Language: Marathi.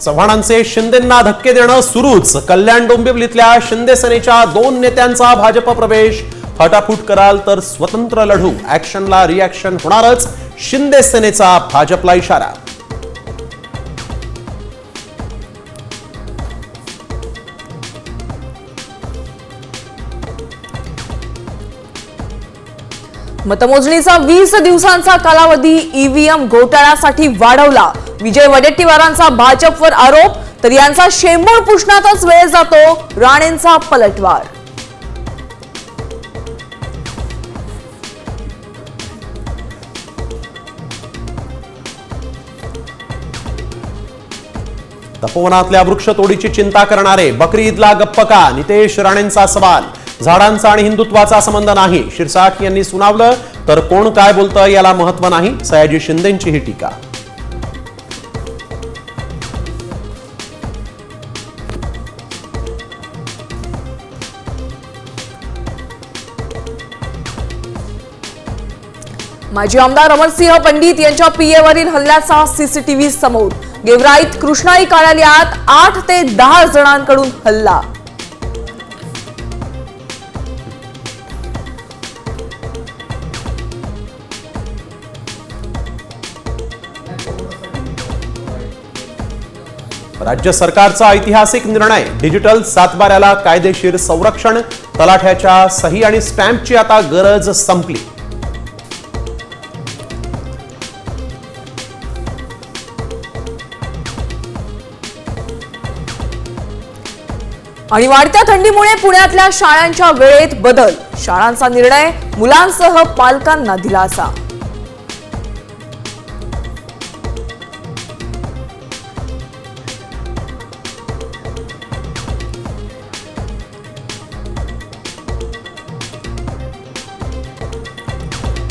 चव्हाणांचे शिंदेंना धक्के देणं सुरूच. कल्याण डोंबिवलीतल्या शिंदे सेनेच्या 2 नेत्यांचा भाजप प्रवेश. फटाफूट कराल तर स्वतंत्र लढू. ऍक्शनला रिॲक्शन होणारच. शिंदे सेनेचा भाजपला इशारा. मतमोजणीचा 20 दिवसांचा कालावधी ईव्हीएम घोटाळ्यासाठी वाढवला. विजय वडेट्टीवारांचा भाजपवर आरोप, तर यांचा शेंबूड पुसण्यातच वेळ जातो. राणेंचा पलटवार. तपोवनातल्या वृक्षतोडीची चिंता करणारे बकरी ईदला गप्प का? नितेश राणेंचा सवाल. झाडांचा आणि हिंदुत्वाचा संबंध नाही. शिरसाट यांनी सुनावलं तर कोण काय बोलतं याला महत्व नाही. सयाजी शिंदेंची ही टीका. माजी आमदार अमरसिंह पंडित यांच्या पीएवरील हल्ल्याचा सीसीटीव्ही समोर. गेवराईत कृष्णाई कार्यालयात 8 ते 10 जणांकडून हल्ला. राज्य सरकारचा ऐतिहासिक निर्णय. डिजिटल सातबाऱ्याला कायदेशीर संरक्षण. तलाठ्याच्या सही आणि स्टॅम्पची आता गरज संपली. आणि वाढत्या थंडीमुळे पुण्यातल्या शाळांच्या वेळेत बदल. शाळांचा निर्णय मुलांसह पालकांना दिलासा.